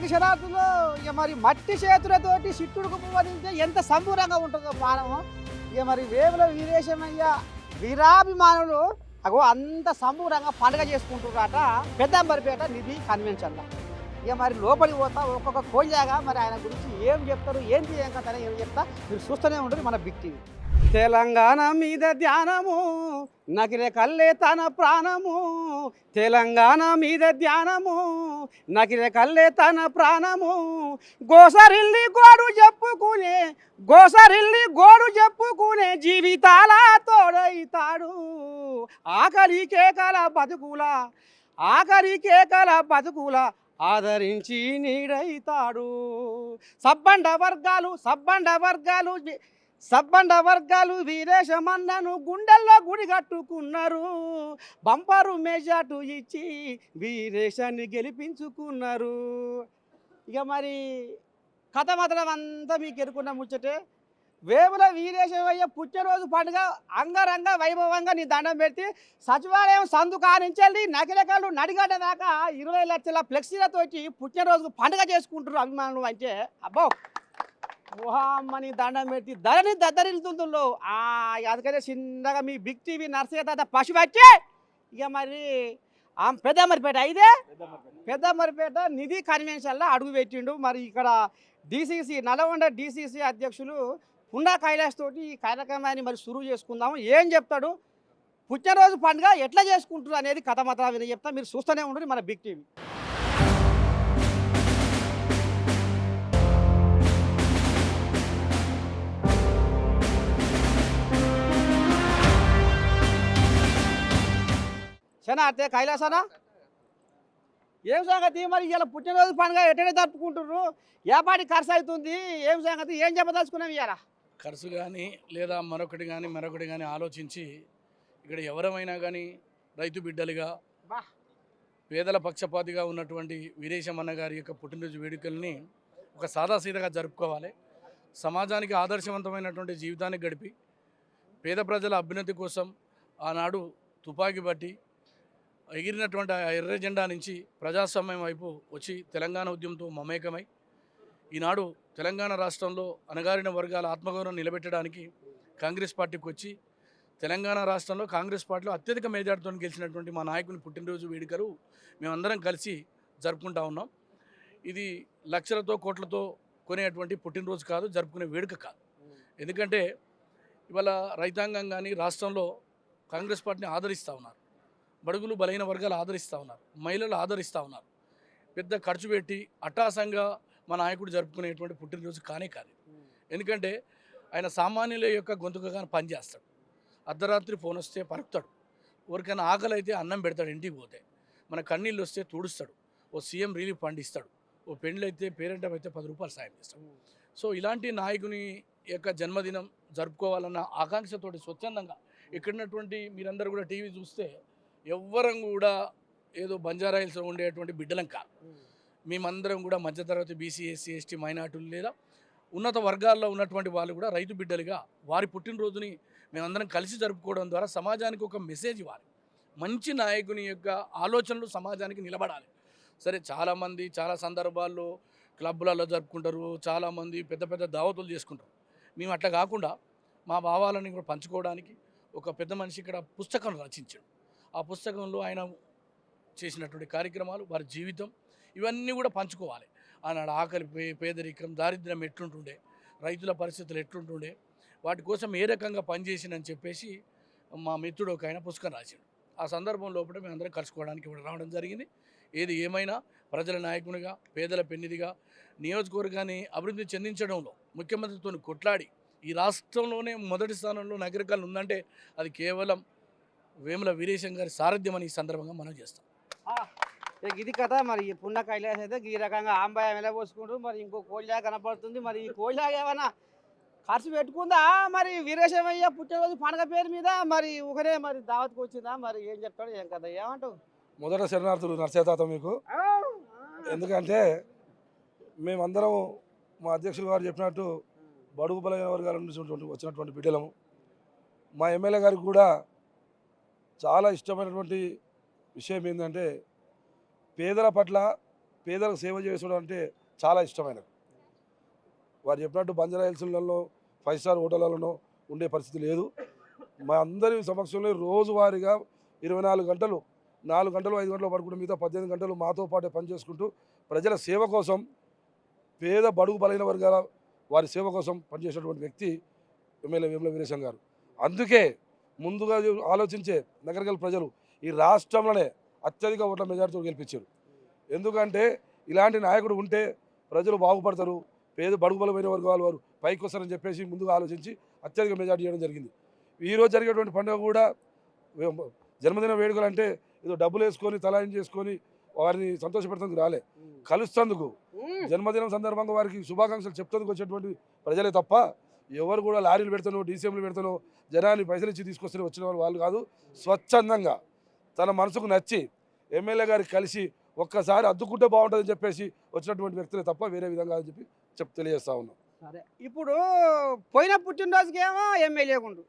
సంక్రాంతి శరార్థుల్లో ఇక మరి మట్టి చేతులతోటి సిట్టుడుకు పువ్వదింటే ఎంత సంబూరంగా ఉంటుందో మానవం. ఇక మరి వేముల వీరేశమయ్య వీరాభిమానులు అగో అంత సంబూరంగా పండుగ చేసుకుంటున్నారట పెద్దంబరిపేట నిధి కన్వెన్షన్లో. ఇక మరి లోపలికి పోతా ఒక్కొక్క కోయిలాగా మరి ఆయన గురించి ఏం చెప్తారు ఏంటి ఏం కథ ఏం చెప్తా మీరు చూస్తూనే ఉంటుంది మన బిగ్ టీవీ. తెలంగాణ మీద ధ్యానము నకిరే కల్లే తన ప్రాణము, తెలంగాణ మీద ధ్యానము నకిరే కల్లే తన ప్రాణము, గోసరిల్లి గోడు చెప్పుకునే జీవితాల తోడైతాడు, ఆఖరి కేకల బతుకుల ఆదరించి నీడైతాడు. సబ్బండ వర్గాలు వీరేశమన్నను గుండెల్లో గుడి కట్టుకున్నారు, బంపరు మెజార్టీ ఇచ్చి వీరేశాన్ని గెలిపించుకున్నారు. ఇక మరి కథ మాత్రం అంతా మీకు ఎరుకున్న ముచ్చటే. వేముల వీరేశమయ్య పుట్టినరోజు పండుగ అంగరంగ వైభవంగా నీ దండం పెట్టి సచివాలయం సందు కానించెల్లి నకిరేకలు నడిగడ్డ దాకా 20 లక్షల ఫ్లెక్సీలతోటి పుట్టినరోజు పండుగ చేసుకుంటారు అభిమానులు. అంటే అబ్బో ఊహమ్మని దండం పెట్టి ధరని దద్దరిల్తుందో అందుకనే చిన్నగా మీ బిగ్ టీవీ నర్సయ్య తాత పశుపచ్చి ఇక మరి పెద్దమరిపేట నిధి కన్వెన్షన్లో అడుగు పెట్టిండు. మరి ఇక్కడ డీసీసీ నల్గొండ డీసీసీ అధ్యక్షులు పుండా కైలాష్ తోటి ఈ కార్యక్రమాన్ని మరి సురువు చేసుకుందాము. ఏం చెప్తాడు, పుట్టినరోజు పండుగ ఎట్లా చేసుకుంటారు అనేది కథ మాత్రం విని చెప్తా. మీరు చూస్తూనే ఉండరు మన బిగ్ టీవీ. సనా అంటే కైలాసనా ఏం సంగతి మరి ఇలా పుట్టినరోజు పండుగ ఎట్లా జరుపుకుంటున్నారు, ఏపాటి ఖర్చు అవుతుంది, ఏం సంగతి ఏం చెప్పదలుచుకున్నాం ఇవాళ? ఖర్చు కానీ లేదా మరొకటి కానీ ఆలోచించి ఇక్కడ ఎవరమైనా కానీ రైతు బిడ్డలుగా పేదల పక్షపాతిగా ఉన్నటువంటి వీరేశమన్న గారి యొక్క పుట్టినరోజు వేడుకల్ని ఒక సాదాసీదగా జరుపుకోవాలి. సమాజానికి ఆదర్శవంతమైనటువంటి జీవితాన్ని గడిపి పేద ప్రజల అభ్యున్నతి కోసం ఆనాడు తుపాకీ బట్టి ఎగిరినటువంటి ఆ ఎర్ర జెండా నుంచి ప్రజాస్వామ్యం వైపు వచ్చి తెలంగాణ ఉద్యమంతో మమేకమై ఈనాడు తెలంగాణ రాష్ట్రంలో అణగారిన వర్గాల ఆత్మగౌరవం నిలబెట్టడానికి కాంగ్రెస్ పార్టీకి వచ్చి తెలంగాణ రాష్ట్రంలో కాంగ్రెస్ పార్టీలో అత్యధిక మెజార్టీతో గెలిచినటువంటి మా నాయకుని పుట్టినరోజు వేడుకలు మేమందరం కలిసి జరుపుకుంటా ఉన్నాం. ఇది లక్షలతో కోట్లతో కొనేటువంటి పుట్టినరోజు కాదు, జరుపుకునే వేడుక కాదు. ఎందుకంటే ఇవాళ రైతాంగం కానీ రాష్ట్రంలో కాంగ్రెస్ పార్టీని ఆదరిస్తూ ఉన్నారు, బడుగులు బలైన వర్గాలు ఆదరిస్తూ ఉన్నారు, మహిళలు ఆదరిస్తూ ఉన్నారు. పెద్ద ఖర్చు పెట్టి అట్టాసంగా మా నాయకుడు జరుపుకునేటువంటి పుట్టినరోజు కానే కాదు. ఎందుకంటే ఆయన సామాన్యుల యొక్క గొంతుకగా పనిచేస్తాడు, అర్ధరాత్రి ఫోన్ వస్తే పరుకుతాడు, ఎవరికైనా ఆకలి అయితే అన్నం పెడతాడు, ఇంటికి పోతే మన కన్నీళ్ళు వస్తే తుడుస్తాడు, ఓ సీఎం రిలీఫ్ ఫండ్ ఇస్తాడు, ఓ పెళ్ళి అయితే పేరెంట్ అయితే 10 రూపాయలు సాయం చేస్తాడు. సో ఇలాంటి నాయకుని యొక్క జన్మదినం జరుపుకోవాలన్న ఆకాంక్షతోటి స్వచ్ఛందంగా ఇక్కడున్నటువంటి మీరందరూ కూడా టీవీ చూస్తే ఎవ్వరం కూడా ఏదో బంజారా హిల్స్లో ఉండేటువంటి బిడ్డలం కాదు. మేమందరం కూడా మధ్యతరగతి బీసీ ఎస్సీ ఎస్టీ మైనార్టీలు లేదా ఉన్నత వర్గాల్లో ఉన్నటువంటి వాళ్ళు కూడా రైతు బిడ్డలుగా వారి పుట్టినరోజుని మేమందరం కలిసి జరుపుకోవడం ద్వారా సమాజానికి ఒక మెసేజ్ ఇవ్వాలి. మంచి నాయకుని యొక్క ఆలోచనలు సమాజానికి నిలబడాలి. సరే చాలామంది చాలా సందర్భాల్లో క్లబ్లలో జరుపుకుంటారు, చాలామంది పెద్ద పెద్ద దావతులు చేసుకుంటారు. మేము అట్లా కాకుండా మా భావాలని కూడా పంచుకోవడానికి ఒక పెద్ద మనిషి ఇక్కడ పుస్తకం రచించాడు. ఆ పుస్తకంలో ఆయన చేసినటువంటి కార్యక్రమాలు, వారి జీవితం ఇవన్నీ కూడా పంచుకోవాలి. ఆనాడు ఆకలి, పేదరికం, దారిద్ర్యం ఎట్లుంటుండే, రైతుల పరిస్థితులు ఎట్లుంటుండే, వాటి కోసం ఏ రకంగా పనిచేసిందని చెప్పేసి మా మిత్రుడు ఒక ఆయన పుస్తకం రాశాడు. ఆ సందర్భం లోపల మేము అందరం కలుసుకోవడానికి కూడా రావడం జరిగింది. ఏది ఏమైనా ప్రజల నాయకునిగా, పేదల పెన్నిదిగా నియోజకవర్గాన్ని అభివృద్ధి చెందించడంలో ముఖ్యమంత్రితో కొట్లాడి ఈ రాష్ట్రంలోనే మొదటి స్థానంలో నగరికలు ఉందంటే అది కేవలం వేముల వీరేశం గారి సారథ్యం అని ఈ సందర్భంగా మనం చేస్తాం. ఇది కథ. మరి పున్న కైలాస్ అయితే ఈ రకంగా ఆంబాయ వెలబోసుకుంటూ మరి ఇంకో కోళ్ళ కనపడుతుంది. మరి ఈ కోళ్ళ ఏమైనా ఖర్చు పెట్టుకుందా మరి వీరేశమయ్య పుట్టినరోజు పండుగ పేరు మీద? మరి ఒకరే మరి దావత్కి వచ్చిందా? మరి ఏం చెప్తాడు ఏం కదా ఏమంటావు? మొదట శరణార్థులు నర్సయ్య తాత మీకు. ఎందుకంటే మేమందరం మా అధ్యక్షులు గారు చెప్పినట్టు బడుగు బలైన వర్గాల నుంచి వచ్చినటువంటి బిడ్డలము. మా ఎమ్మెల్యే గారికి కూడా చాలా ఇష్టమైనటువంటి విషయం ఏంటంటే పేదల పట్ల పేదలకు సేవ చేయడం అంటే చాలా ఇష్టమైనది. వారు చెప్పినట్టు బంజారా హిల్స్లలో 5 స్టార్ హోటళ్లలో ఉండే పరిస్థితి లేదు. మా అందరి సమక్షంలో రోజువారీగా 24 గంటలు 4 గంటలు 5 గంటలు పడుకుంటే మిగతా 18 గంటలు మాతో పాటే పనిచేసుకుంటూ ప్రజల సేవ కోసం, పేద బడుగు బలైన వర్గాల వారి సేవ కోసం పనిచేసేటువంటి వ్యక్తి ఎమ్మెల్యే వేముల వీరేశం గారు. అందుకే ముందుగా ఆలోచించే నగరకల్ ప్రజలు ఈ రాష్ట్రంలోనే అత్యధిక ఓట్ల మెజార్టీతో గెలిపించారు. ఎందుకంటే ఇలాంటి నాయకుడు ఉంటే ప్రజలు బాగుపడతారు, పేద బడుగు బలమైన వర్గాల వారు పైకి వస్తారని చెప్పేసి ముందుగా ఆలోచించి అత్యధిక మెజార్టీ చేయడం జరిగింది. ఈరోజు జరిగేటువంటి పండుగ కూడా జన్మదిన వేడుకలు అంటే ఏదో డబ్బులు వేసుకొని తలాయిం చేసుకొని వారిని సంతోషపెడుతుంది రాలే, కలుస్తందుకు జన్మదినం సందర్భంగా వారికి శుభాకాంక్షలు చెప్తందుకు వచ్చేటువంటి ప్రజలే తప్ప ఎవరు కూడా లారీలు పెడతానో డీసీఎంలు పెడతానో జనాన్ని పైసలు ఇచ్చి తీసుకొస్తే వచ్చిన వాళ్ళు కాదు. స్వచ్ఛందంగా తన మనసుకు నచ్చి ఎమ్మెల్యే గారికి కలిసి ఒక్కసారి అద్దుకుంటే బాగుంటుందని చెప్పేసి వచ్చినటువంటి వ్యక్తులే తప్ప వేరే విధంగా అని చెప్పి తెలియజేస్తా ఉన్నాం. సరే, ఇప్పుడు పోయిన పుట్టినరోజుకి ఏమో ఎమ్మెల్యే ఉండు,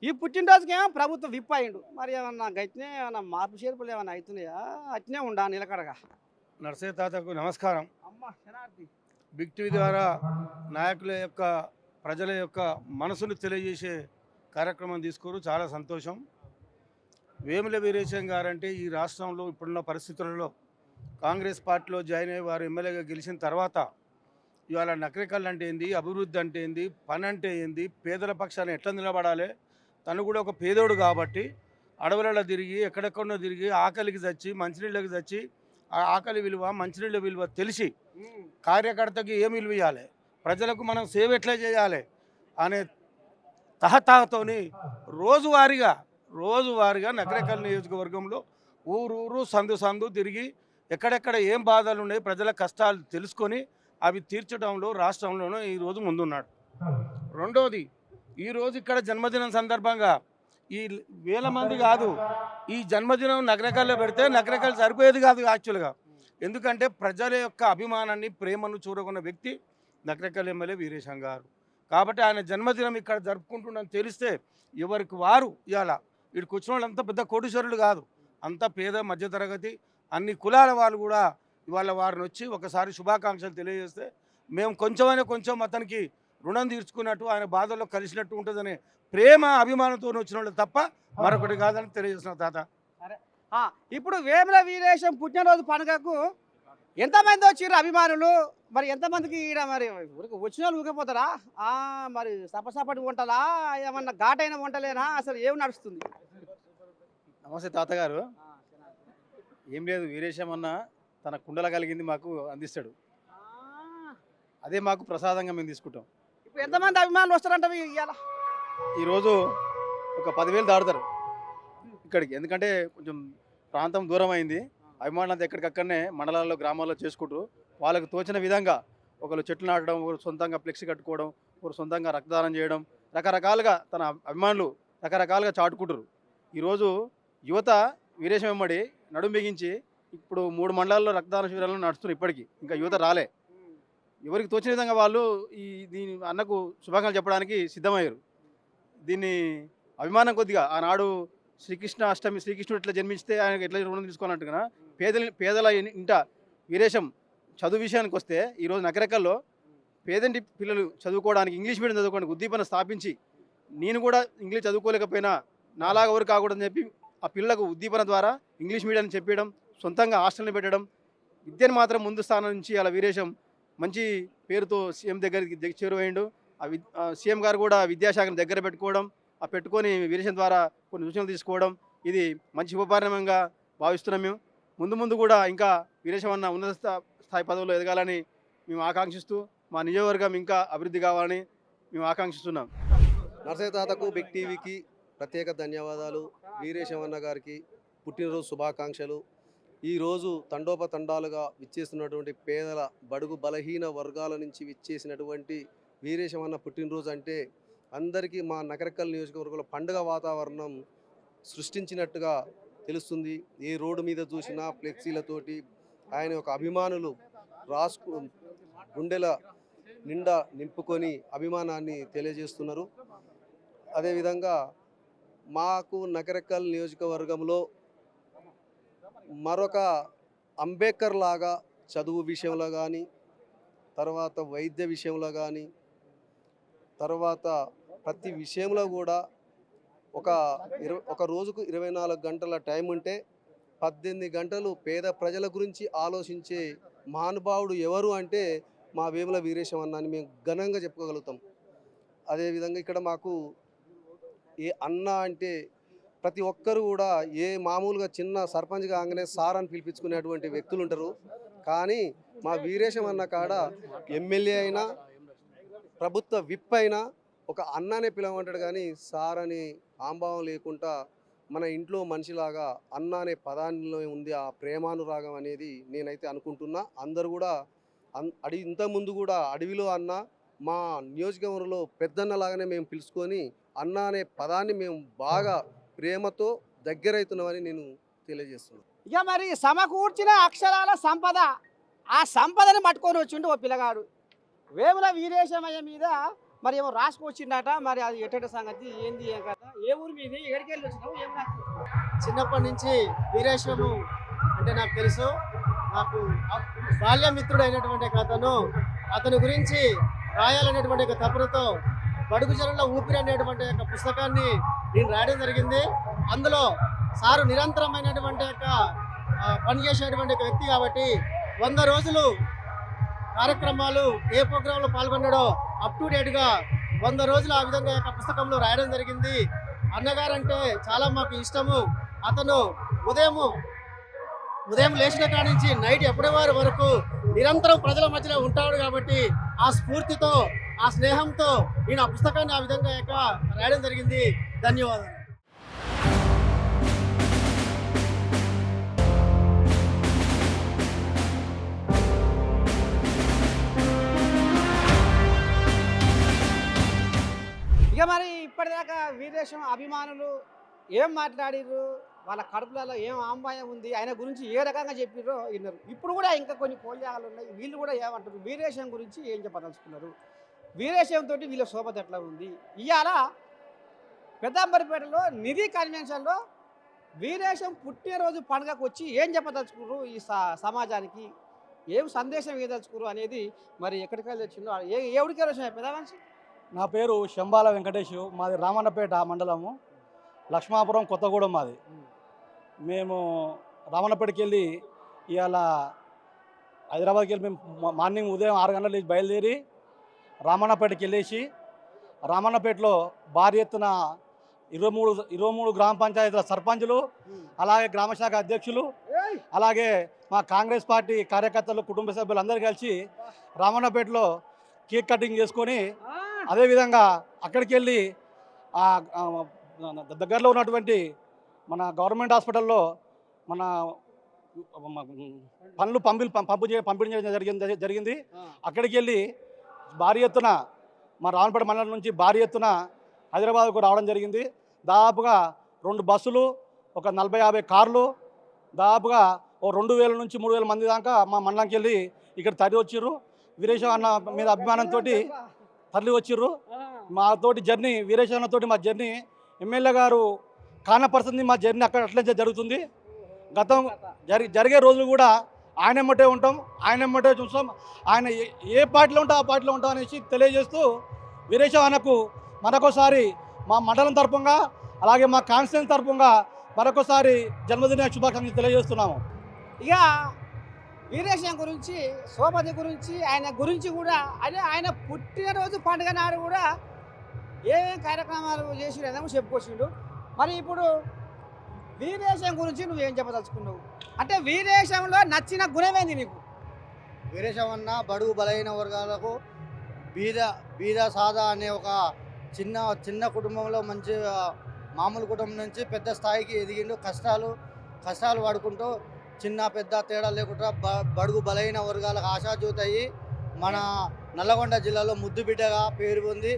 ఈ పుట్టినరోజుకి ఏమో ప్రభుత్వం విప్ అయిండు. మరి ఏమన్నా గట్టినే ఏమన్నా మార్పు చేర్పులు ఏమన్నా అవుతున్నాయా? అట్నే ఉండా నిలకడగా? నర్సయ్య తాతకు నమస్కారం. అమ్మ శనార్థి. బిగ్ టీవీ ద్వారా నాయకుల యొక్క ప్రజల యొక్క మనసును తెలియజేసే కార్యక్రమం తీసుకోరు, చాలా సంతోషం. వేముల వీరేశం గారంటే ఈ రాష్ట్రంలో ఇప్పుడున్న పరిస్థితులలో కాంగ్రెస్ పార్టీలో జాయిన్ అయ్యి వారు ఎమ్మెల్యేగా గెలిచిన తర్వాత ఇవాళ నకరికల్ అంటే ఏంది, అభివృద్ధి అంటే ఏంది, పని అంటే ఏంది, పేదల పక్షాన్ని ఎట్లా నిలబడాలి, తను కూడా ఒక పేదోడు కాబట్టి అడవులలో తిరిగి ఎక్కడెక్కడో తిరిగి ఆకలికి చచ్చి మంచినీళ్ళకి చచ్చి ఆ ఆకలి విలువ మంచినీళ్ళ విలువ తెలిసి కార్యకర్తకి ఏం విలువ ఇవ్వాలి, ప్రజలకు మనం సేవ ఎట్లా చేయాలి అనే తహతహతోని రోజువారీగా నకరికల్ నియోజకవర్గంలో ఊరు సందు సందు తిరిగి ఎక్కడెక్కడ ఏం బాధలు ఉన్నాయి ప్రజల కష్టాలు తెలుసుకొని అవి తీర్చడంలో రాష్ట్రంలోనూ ఈరోజు ముందున్నాడు. రెండోది, ఈరోజు ఇక్కడ జన్మదినం సందర్భంగా ఈ వేల మంది కాదు, ఈ జన్మదినం నగరకల్లో పెడితే నగరకల్ సరిపోయేది కాదు యాక్చువల్గా. ఎందుకంటే ప్రజల యొక్క అభిమానాన్ని ప్రేమను చూరగొన్న వ్యక్తి నగరకల్ ఎమ్మెల్యే వీరేశం గారు. కాబట్టి ఆయన జన్మదినం ఇక్కడ జరుపుకుంటుండని తెలిస్తే ఎవరికి వారు ఇవాళ వీడికి వచ్చిన వాళ్ళంతా పెద్ద కోటీశ్వరులు కాదు, అంతా పేద మధ్యతరగతి అన్ని కులాల వాళ్ళు కూడా ఇవాళ వారిని వచ్చి ఒకసారి శుభాకాంక్షలు తెలియజేస్తే మేము కొంచెం అతనికి రుణం తీర్చుకున్నట్టు ఆయన బాధల్లో కలిసినట్టు ఉంటుందనే ప్రేమ అభిమానంతో వచ్చిన వాళ్ళు తప్ప మరొకటి కాదని తెలియజేసిన తాత. సరే, ఇప్పుడు వేముల వీరేశం పుట్టినరోజు పండుగకు ఎంతమంది వచ్చిర్రు అభిమానులు? మరి ఎంతమందికి ఈడ మరి వచ్చిన వాళ్ళు ఊగిపోతారా? మరి సపసపటి వంటలా, ఏమన్నా ఘాటైన వంటలేనా? అసలు ఏం నడుస్తుంది? నమస్తే తాతగారు. ఏం లేదు, వీరేశం అన్న తన కుండల కలిగింది మాకు అందిస్తాడు, అదే మాకు ప్రసాదంగా మేము తీసుకుంటాం. ఇప్పుడు ఎంతమంది అభిమానులు వస్తారంట ఇవాళ? ఈరోజు ఒక 10,000 దాడుతారు ఇక్కడికి, ఎందుకంటే కొంచెం ప్రాంతం దూరం అయింది. అభిమానులు అంతా ఎక్కడికక్కడనే మండలాల్లో గ్రామాల్లో చేసుకుంటూ వాళ్ళకు తోచిన విధంగా ఒకరు చెట్లు నాటడం, ఒకరు సొంతంగా ఫ్లెక్సీ కట్టుకోవడం, ఒకరు సొంతంగా రక్తదానం చేయడం, రకరకాలుగా తన అభిమానులు రకరకాలుగా చాటుకుంటారు. ఈరోజు యువత వీరేశం వెంబడి నడుం బిగించి ఇప్పుడు 3 మండలాల్లో రక్తదాన శిబిరాలను నడుస్తున్నారు. ఇప్పటికీ ఇంకా యువత రాలే. ఎవరికి తోచిన విధంగా వాళ్ళు దీని అన్నకు శుభాకాంక్షలు చెప్పడానికి సిద్ధమయ్యారు. దీన్ని అభిమానం కొద్దిగా ఆనాడు శ్రీకృష్ణ అష్టమి శ్రీకృష్ణుడు ఎట్లా జన్మిస్తే ఆయనకు ఎట్లా రుణం తీసుకోవాలంటున్నా పేదల ఇంట వీరేశం చదువు విషయానికి వస్తే ఈరోజు నగరకల్లో పేదంటి పిల్లలు చదువుకోవడానికి ఇంగ్లీష్ మీడియం చదువుకోవడానికి ఉద్దీపన స్థాపించి నేను కూడా ఇంగ్లీష్ చదువుకోలేకపోయినా నాలాగా ఎవరు కాకూడదని చెప్పి ఆ పిల్లలకు ఉద్దీపన ద్వారా ఇంగ్లీష్ మీడియాన్ని చెప్పడం, సొంతంగా హాస్టల్ని పెట్టడం, విద్యను మాత్రం ముందు స్థానం నుంచి అలా వీరేశం మంచి పేరుతో సీఎం దగ్గరికి చేరువైండు. సీఎం గారు కూడా విద్యాశాఖను దగ్గర పెట్టుకోవడం, పెట్టుకొని వీరేశం ద్వారా కొన్ని సూచనలు తీసుకోవడం, ఇది మంచి శుభపరిణామంగా భావిస్తున్నాం. మేము ముందు కూడా ఇంకా వీరేశం అన్న ఉన్నత స్థాయి పదవుల్లో ఎదగాలని మేము ఆకాంక్షిస్తూ మా నియోజకవర్గం ఇంకా అభివృద్ధి కావాలని మేము ఆకాంక్షిస్తున్నాం. నర్సయ్య తాతకు బిగ్ టీవీకి ప్రత్యేక ధన్యవాదాలు. వీరేశం అన్న గారికి పుట్టినరోజు శుభాకాంక్షలు. ఈరోజు తండోపతండాలుగా విచ్చేస్తున్నటువంటి పేదల బడుగు బలహీన వర్గాల నుంచి విచ్చేసినటువంటి వీరేశం అన్న పుట్టినరోజు అంటే అందరికీ మా నగరకల్ నియోజకవర్గంలో పండుగ వాతావరణం సృష్టించినట్టుగా తెలుస్తుంది. ఏ రోడ్డు మీద చూసినా ఫ్లెక్సీలతోటి ఆయన యొక్క అభిమానులు గుండెల నిండా నింపుకొని అభిమానాన్ని తెలియజేస్తున్నారు. అదేవిధంగా మాకు నగరకల్ నియోజకవర్గంలో మరొక అంబేద్కర్ లాగా చదువు విషయంలో కానీ, తర్వాత వైద్య విషయంలో కానీ, తర్వాత ప్రతి విషయంలో కూడా ఒక రోజుకు 24 గంటల టైం ఉంటే 18 గంటలు పేద ప్రజల గురించి ఆలోచించే మహానుభావుడు ఎవరు అంటే మా వేముల వీరేశం అన్న అని మేము ఘనంగా చెప్పుకోగలుగుతాం. అదేవిధంగా ఇక్కడ మాకు ఏ అన్న అంటే ప్రతి ఒక్కరు కూడా మామూలుగా చిన్న సర్పంచ్ కాగానే సార్ అని పిలిపించుకునేటువంటి వ్యక్తులు ఉంటారు. కానీ మా వీరేశం అన్న కాడ ఎమ్మెల్యే అయినా ప్రభుత్వ విప్ అయినా ఒక అన్ననే పిలవమంటాడు, కానీ సార్ అని ఆంభావం లేకుండా మన ఇంట్లో మనిషిలాగా అన్న అనే పదానిలో ఉంది ఆ ప్రేమానురాగం అనేది నేనైతే అనుకుంటున్నా. అందరు కూడా ఇంతకుముందు కూడా అడవిలో అన్న, మా నియోజకవర్గంలో పెద్దన్నలాగానే మేము పిలుచుకొని అన్న అనే పదాన్ని మేము బాగా ప్రేమతో దగ్గరవుతున్నామని నేను తెలియజేస్తున్నాను. ఇక మరి సమకూర్చిన అక్షరాల సంపద, ఆ సంపదని పట్టుకొని వచ్చిండు ఓ పిల్లగాడు. వేముల వీరేశమయ్య మీద మరి ఏమో రాసుకొచ్చిండట. మరి అది ఎటువంటి సంగతి, ఏంది ఏం కదా, ఏ ఊరు మీద, ఎక్కడికి వెళ్ళి వచ్చినావు, ఏం రాసుకొచ్చినావు? చిన్నప్పటి నుంచి వీరేశము అంటే నాకు తెలుసు. నాకు బాల్యమిత్రుడు అయినటువంటి అతని గురించి రాయాలనేటువంటి ఒక తపనతో బడుగు జనంలో ఊపిరి అనేటువంటి ఒక పుస్తకాన్ని నేను రాయడం జరిగింది. అందులో సారు నిరంతరమైనటువంటి పనిచేసేటువంటి ఒక వ్యక్తి కాబట్టి 100 రోజులు కార్యక్రమాలు ఏ ప్రోగ్రాంలో పాల్గొన్నాడో అప్ టు డేట్గా 100 రోజులు ఆ విధంగా యొక్క పుస్తకంలో రాయడం జరిగింది. అన్నగారంటే చాలా మాకు ఇష్టము. అతను ఉదయం లేచిన కాడి నుంచి నైట్ ఎప్పటివారి వరకు నిరంతరం ప్రజల మధ్యలో ఉంటాడు కాబట్టి ఆ స్ఫూర్తితో, ఆ స్నేహంతో నేను ఆ పుస్తకాన్ని ఆ విధంగా యొక్క రాయడం జరిగింది. ధన్యవాదాలు. ఇక మరి ఇప్పటిదాకా వీరేశం అభిమానులు ఏం మాట్లాడిర్రు, వాళ్ళ కడుపులలో ఏం ఆంబాయం ఉంది, ఆయన గురించి ఏ రకంగా చెప్పిర్రో విన్నారు. ఇప్పుడు కూడా ఇంకా కొన్ని పోల్యాలు ఉన్నాయి. వీళ్ళు కూడా ఏమంటారు, వీరేశం గురించి ఏం చెప్పదలుచుకున్నారు, వీరేశంతో వీళ్ళ శోభత ఎట్లా ఉంది. ఇవాళ పెద్దంబరిపేటలో నిధి కన్వెన్షన్లో వీరేశం పుట్టినరోజు పండుగకు వచ్చి ఏం చెప్పదలుచుకున్నారు, ఈ సమాజానికి ఏం సందేశం ఇవ్వదలుచుకున్నారు అనేది మరి ఎక్కడికి వచ్చిందో ఎవరికి వచ్చిన పెద్ద మనిషి. నా పేరు శంబాల వెంకటేష్, మాది రామన్నపేట మండలము, లక్ష్మాపురం కొత్తగూడెం మాది. మేము రామన్నపేటకి వెళ్ళి ఇవాళ హైదరాబాద్కి వెళ్ళి మేము మార్నింగ్ ఉదయం 6 గంటల నుంచి బయలుదేరి రామన్నపేటకి వెళ్ళేసి రామన్నపేటలో భారీ ఎత్తున 23 గ్రామ పంచాయతీల సర్పంచులు, అలాగే గ్రామశాఖ అధ్యక్షులు, అలాగే మా కాంగ్రెస్ పార్టీ కార్యకర్తలు, కుటుంబ సభ్యులు అందరూ కలిసి రామన్నపేటలో కేక్ కటింగ్ చేసుకొని, అదేవిధంగా అక్కడికి వెళ్ళి దగ్గరలో ఉన్నటువంటి మన గవర్నమెంట్ హాస్పిటల్లో మన పంపిణీ చేయడం జరిగింది. అక్కడికి వెళ్ళి భారీ ఎత్తున మా రామపేట మండలం నుంచి భారీ ఎత్తున హైదరాబాద్కు రావడం జరిగింది. దాదాపుగా 2 బస్సులు, ఒక 40-50 కార్లు, దాదాపుగా ఓ 2000 నుంచి 3000 మంది దాకా మా మండలంకి వెళ్ళి ఇక్కడ తరలి వచ్చిర్రు. వీరేశం అన్న మీద అభిమానంతో తరలి వచ్చిర్రు. మాతోటి జర్నీ, వీరేశం అన్నతోటి మా జర్నీ, ఎమ్మెల్యే గారు కానపరుస్తుంది, మా జర్నీ అక్కడ అట్లే జరుగుతుంది. గతం జరిగే రోజులు కూడా ఆయన ఎమ్మటే ఉంటాం, ఆయన ఎమ్మటే చూస్తాం, ఆయన ఏ పార్టీలో ఉంటా ఆ పార్టీలో ఉంటాం అనేసి తెలియజేస్తూ వీరేశం అన్నకు మరొకసారి మా మండలం తరపుగా, అలాగే మా కాన్స్టిట్యూన్సీ తరపుగా మరొకసారి జన్మదిన శుభాకాంక్షలు తెలియజేస్తున్నాము. ఇక వీరేశం గురించి, శోభతి గురించి, ఆయన గురించి కూడా ఆయన పుట్టినరోజు పండుగ నాడు కూడా ఏమేమి కార్యక్రమాలు చేసిరేమో చెప్పుకొచ్చిండు. మరి ఇప్పుడు వీరేశం గురించి నువ్వేం చెప్పదలుచుకున్నావు, అంటే వీరేశంలో నచ్చిన గుణమేంది నీకు? వీరేశం అన్న బడుగు బలైన వర్గాలకు బీద సాదా అనే ఒక చిన్న కుటుంబంలో మంచి మామూలు కుటుంబం నుంచి పెద్ద స్థాయికి ఎదిగిండు. కష్టాలు పడుకుంటూ చిన్న పెద్ద తేడా లేకుండా బడుగు బలైన వర్గాలకు ఆశాజ్యోతి అయ్యి మన నల్లగొండ జిల్లాలో ముద్దుబిడ్డగా పేరు పొంది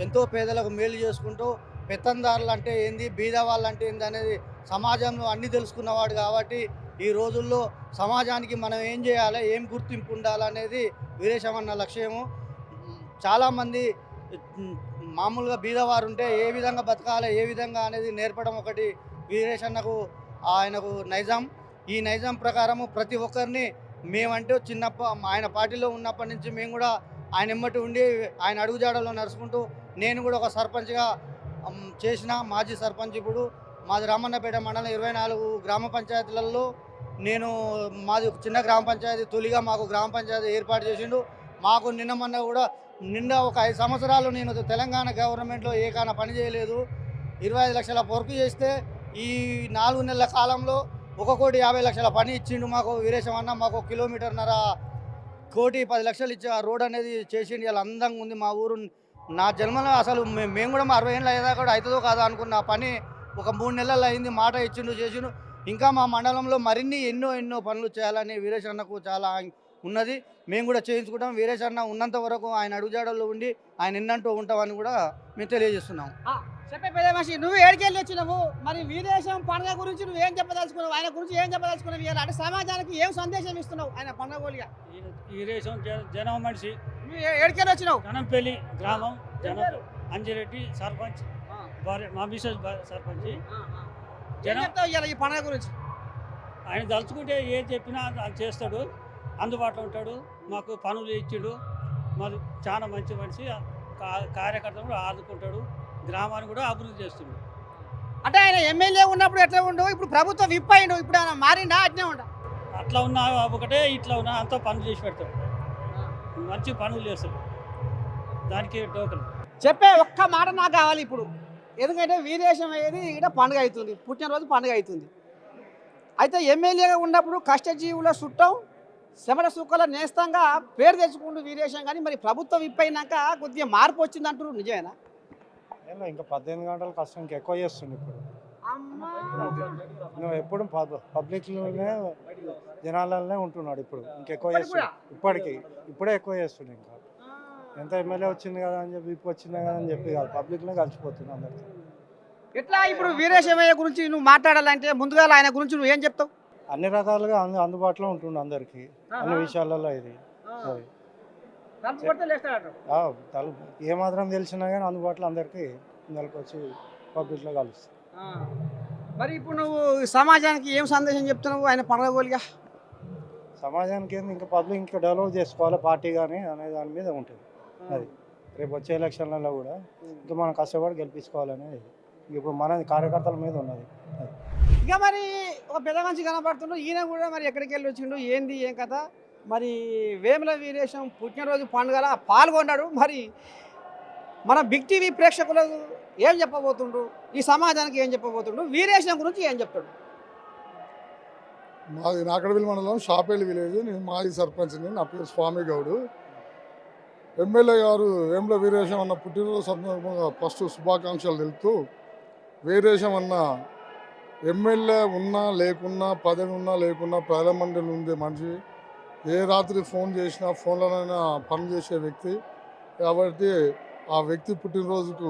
ఎంతో పేదలకు మేలు చేసుకుంటూ పెత్తందారులు అంటే ఏంది, బీద వాళ్ళు అంటే ఏంది అనేది సమాజంలో అన్నీ తెలుసుకున్నవాడు కాబట్టి ఈ రోజుల్లో సమాజానికి మనం ఏం చేయాలి, ఏం గుర్తింపు ఉండాలనేది వీరేశం అన్న లక్ష్యము. చాలామంది మామూలుగా బీదవారు ఉంటే ఏ విధంగా బతకాలి, ఏ విధంగా అనేది నేర్పడం ఒకటి వీరేశన్నకు ఆయనకు నైజాం. ఈ నైజాం ప్రకారము ప్రతి ఒక్కరిని మేమంటూ ఆయన పార్టీలో ఉన్నప్పటి నుంచి మేము కూడా ఆయన ఎమ్మటి ఉండి ఆయన అడుగుజాడలో నడుచుకుంటూ నేను కూడా ఒక సర్పంచ్గా చేసిన మాజీ సర్పంచ్. ఇప్పుడు మాది రామన్నపేట మండలం 24 గ్రామ పంచాయతీలలో మాది చిన్న గ్రామ పంచాయతీ తొలిగా మాకు గ్రామ పంచాయతీ ఏర్పాటు చేసిండు. మాకు నిన్న కూడా ఒక 5 సంవత్సరాలు నేను తెలంగాణ గవర్నమెంట్లో ఏకాన పని చేయలేదు. 25 లక్షల వర్క్ చేస్తే ఈ 4 నెలల కాలంలో 1,50,00,000 పని ఇచ్చిండు మాకు వీరేశం అన్న. మాకు 1.5 కిలోమీటర్న్నర 1,10,00,000 ఇచ్చి ఆ రోడ్ అనేది చేసిండు. ఇలా అందంగా ఉంది మా ఊరు. నా జన్మలో అసలు మేము కూడా 60 ఏళ్ళు అయ్యేదాకా కూడా అవుతుందో కాదో అనుకున్న పని ఒక 3 నెలలు అయింది. మాట ఇచ్చిండు, చేసిండు. ఇంకా మా మండలంలో మరిన్ని ఎన్నో పనులు చేయాలని వీరేశ్ అన్నకు చాలా ఉన్నది. మేము కూడా చేయించుకుంటాం. వీరేశ్ అన్న ఉన్నంత వరకు ఆయన అడుగుజాడల్లో ఉండి ఆయన ఎన్నంటూ ఉంటామని కూడా మేము తెలియజేస్తున్నాం. చెప్పే పెద్ద మనిషి, నువ్వు ఏడికెళ్ళి వచ్చినావు, మరి వీరేశం పండుగ గురించి నువ్వు ఏం చెప్పదలుచుకున్నావు, ఆయన గురించి ఏం చెప్పదలుచుకున్నావు, అంటే సమాజానికి ఏం సందేశం ఇస్తున్నావు ఆయన పండుగ? వీరేశం జనం మనిషి. నువ్వు ఏడికెళ్ళి వచ్చినావు? జనంపల్లి గ్రామం, అంజిరెడ్డి సర్పంచ్, మా మిసెస్ సర్పంచ్. ఏం చెప్తావు ఇవాళ ఈ పండుగ గురించి? ఆయన తలుచుకుంటే ఏం చెప్పినా అది చేస్తాడు, అందుబాటులో ఉంటాడు, మాకు పనులు ఇచ్చాడు. మరి చాలా మంచి మనిషి, కార్యకర్తలు కూడా ఆదుకుంటాడు, గ్రామాన్ని కూడా అభివృద్ధి చేస్తున్నాడు. అంటే ఆయన ఎమ్మెల్యే ఉన్నప్పుడు ఎట్లా ఉండు, ఇప్పుడు ప్రభుత్వం విప్ అయిండు, ఇప్పుడు ఆయన మారిండా అట్నే ఉండ? అట్లా ఉన్నా ఒకటే, ఇట్లా ఉన్నా అంతా పనులు చేసి పెడతాడు, మంచి పనులు చేస్తాడు, దానికి టోకన్. చెప్పే ఒక్క మాట నాకు కావాలి ఇప్పుడు, ఎందుకంటే వీరేశం అయ్యేది ఇక్కడ పండుగ అవుతుంది, పుట్టినరోజు పండుగ అవుతుంది. అయితే ఎమ్మెల్యేగా ఉన్నప్పుడు కష్టజీవుల చుట్టం శమట సుక్కల నేస్తంగా పేరు తెచ్చుకుంటూ వీరేశం, కానీ మరి ప్రభుత్వం విప్పైనాక కొద్దిగా మార్పు వచ్చింది అంటారు, నిజమేనా? ఇంకా 18 గంటలు కష్టం ఇంకా ఎక్కువ చేస్తుండే. ఇప్పుడు నువ్వు ఎప్పుడు పబ్లిక్లోనే జనాలనే ఉంటున్నాడు, ఇప్పుడు ఇంకెక్కువ చేస్తున్నాడు. ఇప్పుడే ఎక్కువ చేస్తుండే. ఇంకా ఎంత ఎమ్మెల్యే వచ్చింది కదా అని చెప్పి ఇప్పుడు వచ్చింది కదా అని చెప్పి కాదు, పబ్లిక్నే కలిసిపోతుంది అందరికీ. ఎట్లా ఇప్పుడు వీరేశమయ్య గురించి నువ్వు మాట్లాడాలంటే ముందుగా ఆయన గురించి నువ్వు ఏం చెప్తావు? అన్ని రకాలుగా అందుబాటులో ఉంటుండు అందరికి, అన్ని విషయాలలో. ఇది ఏమాత్రం తెలిసినా కానీ అందుబాటులో అందరికి వచ్చి పబ్లిక్లో కలుస్తుంది. మరి ఇప్పుడు నువ్వు సమాజానికి ఏం సందేశం చెప్తున్నావు ఆయన పండుగ? సమాజానికి ఏంది, ఇంకా పబ్లిక్ ఇంకా డెవలప్ చేసుకోవాలి పార్టీ కానీ అనే దాని మీద ఉంటుంది. అది రేపు వచ్చే ఎలక్షన్లలో కూడా ఇంకా మనం కష్టపడి గెలిపించుకోవాలనేది ఇప్పుడు మన కార్యకర్తల మీద ఉన్నది. ఇక మరి ఒక పెద్ద మనిషి కనపడుతుండ్రు, ఈయన కూడా మరి ఎక్కడికి వెళ్ళి వచ్చిండు, ఏంది ఏం కథ? మరి వేముల వీరేశం పుట్టినరోజు పండుగల పాల్గొన్నాడు. మరి మన బిగ్ టీవీ ప్రేక్షకులకు ఏం చెప్పబోతుండ్రు, ఈ సమాజానికి ఏం చెప్పబోతుండ్రు, వీరేశం గురించి ఏం చెప్తాడు? మాది నాకడవిల్లి మండలం షాపేలి విలేజ్. నేను మాజీ సర్పంచ్ని. నా పేరు స్వామి గౌడు. ఎమ్మెల్యే గారు వేముల వీరేశం అన్న పుట్టినరోజు సందర్భంగా ఫస్ట్ శుభాకాంక్షలు తెలుపుతూ, వీరేశం అన్న ఎమ్మెల్యే ఉన్నా లేకున్నా, పదవి ఉన్నా లేకున్నా ప్రధానమంత్రి ఉండే మనిషి, ఏ రాత్రి ఫోన్ చేసినా ఫోన్లోనైనా పని చేసే వ్యక్తి కాబట్టి ఆ వ్యక్తి పుట్టినరోజుకు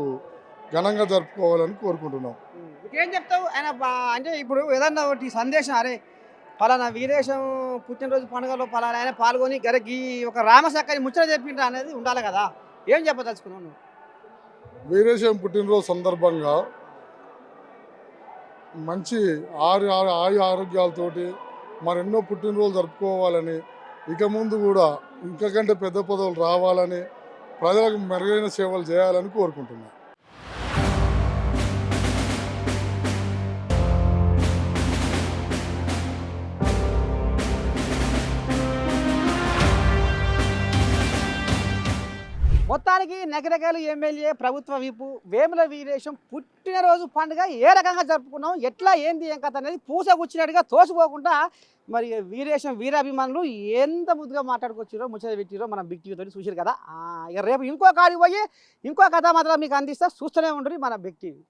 ఘనంగా జరుపుకోవాలని కోరుకుంటున్నాం. ఏం చెప్తావు ఆయన అంటే ఇప్పుడు ఏదన్నా ఒకటి సందేశం, అరే పలానా వీరేశం పుట్టినరోజు పండుగలో పలానా ఆయన పాల్గొని గరకి ఒక రామసక్కని ముచ్చట చెప్పిండ్రా అనేది ఉండాలి కదా, ఏం చెప్పదలుచుకున్నావు? వీరేశం పుట్టినరోజు సందర్భంగా మంచి ఆరోగ్యాలతోటి మరెన్నో పుట్టినరోజు జరుపుకోవాలని, ఇక ముందు కూడా ఇంతకంటే పెద్ద పదవులు రావాలని, ప్రజలకు మెరుగైన సేవలు చేయాలని కోరుకుంటున్నాను. మొత్తానికి నగరకాలు ఎమ్మెల్యే ప్రభుత్వ విపు వేముల వీరేశం పుట్టినరోజు పండుగ ఏ రకంగా జరుపుకున్నాం, ఎట్లా ఏంది ఏం కథ అనేది పూసగుచ్చినట్టుగా తోసిపోకుండా మరి వీరేశం వీరాభిమానులు ఎంత ముద్దుగా మాట్లాడుకొచ్చిరో ముచ్చట పెట్టిరో మనం బిగ్ టీవీ తోటి చూసారు కదా. ఇక రేపు ఇంకో కాడికి పోయి ఇంకో కథ మాత్రం మీకు అందిస్తా, చూస్తూనే ఉండరు మన బిగ్ టీవీ.